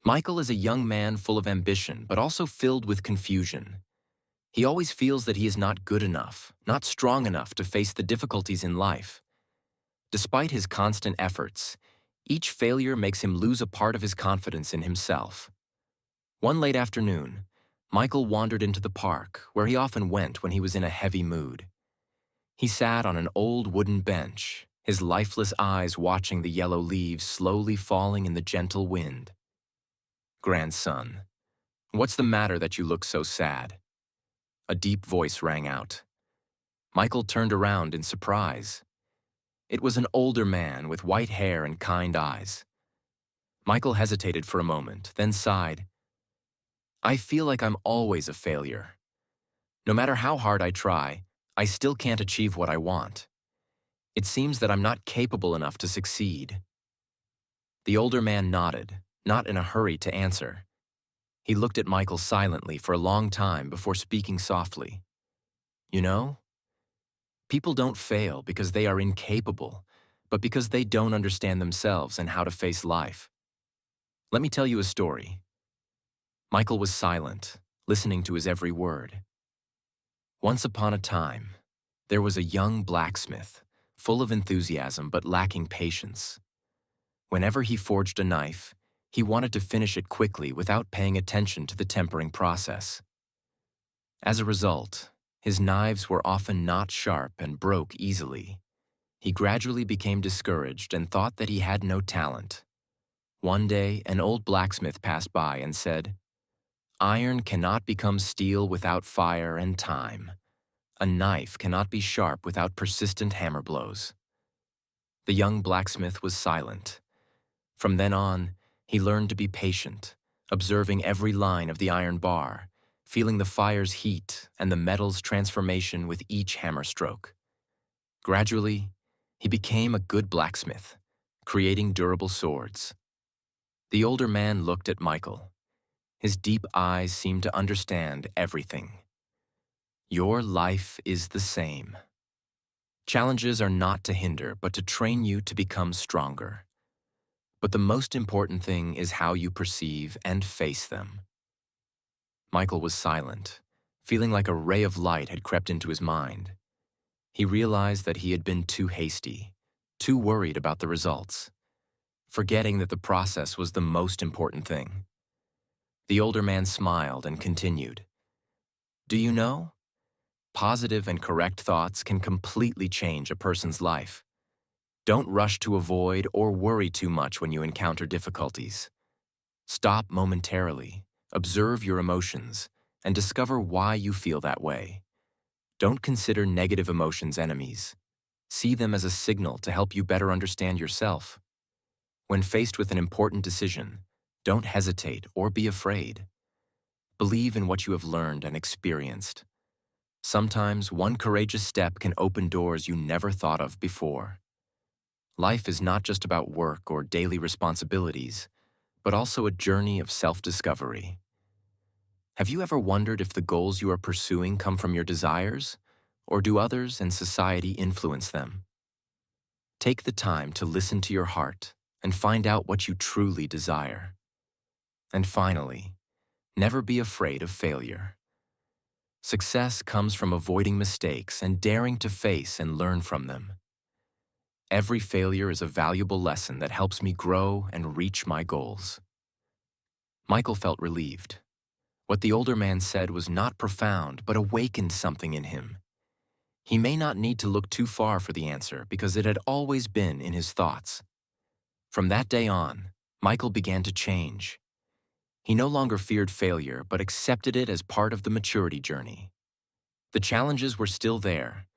Michael is a young man full of ambition, but also filled with confusion. He always feels that he is not good enough, not strong enough to face the difficulties in life. Despite his constant efforts, each failure makes him lose a part of his confidence in himself. One late afternoon, Michael wandered into the park, where he often went when he was in a heavy mood. He sat on an old wooden bench, his lifeless eyes watching the yellow leaves slowly falling in the gentle wind. "Grandson, what's the matter that you look so sad?" A deep voice rang out. Michael turned around in surprise. It was an older man with white hair and kind eyes. Michael hesitated for a moment, then sighed. "I feel like I'm always a failure. No matter how hard I try, I still can't achieve what I want. It seems that I'm not capable enough to succeed." The older man nodded, not in a hurry to answer. He looked at Michael silently for a long time before speaking softly. "You know, people don't fail because they are incapable, but because they don't understand themselves and how to face life. Let me tell you a story." Michael was silent, listening to his every word. Once upon a time, there was a young blacksmith, full of enthusiasm but lacking patience. Whenever he forged a knife, he wanted to finish it quickly without paying attention to the tempering process. As a result, his knives were often not sharp and broke easily. He gradually became discouraged and thought that he had no talent. One day, an old blacksmith passed by and said, "Iron cannot become steel without fire and time. A knife cannot be sharp without persistent hammer blows." The young blacksmith was silent. From then on, he learned to be patient, observing every line of the iron bar, feeling the fire's heat and the metal's transformation with each hammer stroke. Gradually, he became a good blacksmith, creating durable swords. The older man looked at Michael. His deep eyes seemed to understand everything. "Your life is the same. Challenges are not to hinder, but to train you to become stronger. But the most important thing is how you perceive and face them." Michael was silent, feeling like a ray of light had crept into his mind. He realized that he had been too hasty, too worried about the results, forgetting that the process was the most important thing. The older man smiled and continued, "Do you know? Positive and correct thoughts can completely change a person's life. Don't rush to avoid or worry too much when you encounter difficulties. Stop momentarily, observe your emotions, and discover why you feel that way. Don't consider negative emotions enemies. See them as a signal to help you better understand yourself. When faced with an important decision, don't hesitate or be afraid. Believe in what you have learned and experienced. Sometimes one courageous step can open doors you never thought of before. Life is not just about work or daily responsibilities, but also a journey of self-discovery. Have you ever wondered if the goals you are pursuing come from your desires, or do others and society influence them? Take the time to listen to your heart and find out what you truly desire. And finally, never be afraid of failure. Success comes from avoiding mistakes and daring to face and learn from them. Every failure is a valuable lesson that helps me grow and reach my goals." Michael felt relieved. What the older man said was not profound, but awakened something in him. He may not need to look too far for the answer because it had always been in his thoughts. From that day on, Michael began to change. He no longer feared failure, but accepted it as part of the maturity journey. The challenges were still there,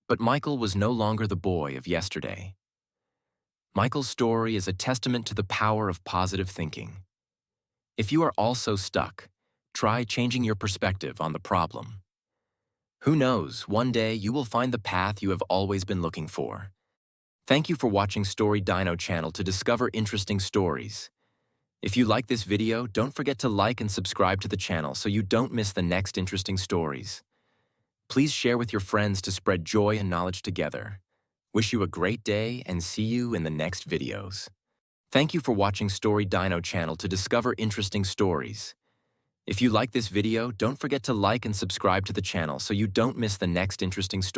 but Michael was no longer the boy of yesterday. Michael's story is a testament to the power of positive thinking. If you are also stuck, try changing your perspective on the problem. Who knows, one day you will find the path you have always been looking for. Thank you for watching Story Dino channel to discover interesting stories. If you like this video, don't forget to like and subscribe to the channel so you don't miss the next interesting stories. Please share with your friends to spread joy and knowledge together. Wish you a great day and see you in the next videos. Thank you for watching Story Dino channel to discover interesting stories. If you like this video, don't forget to like and subscribe to the channel so you don't miss the next interesting story.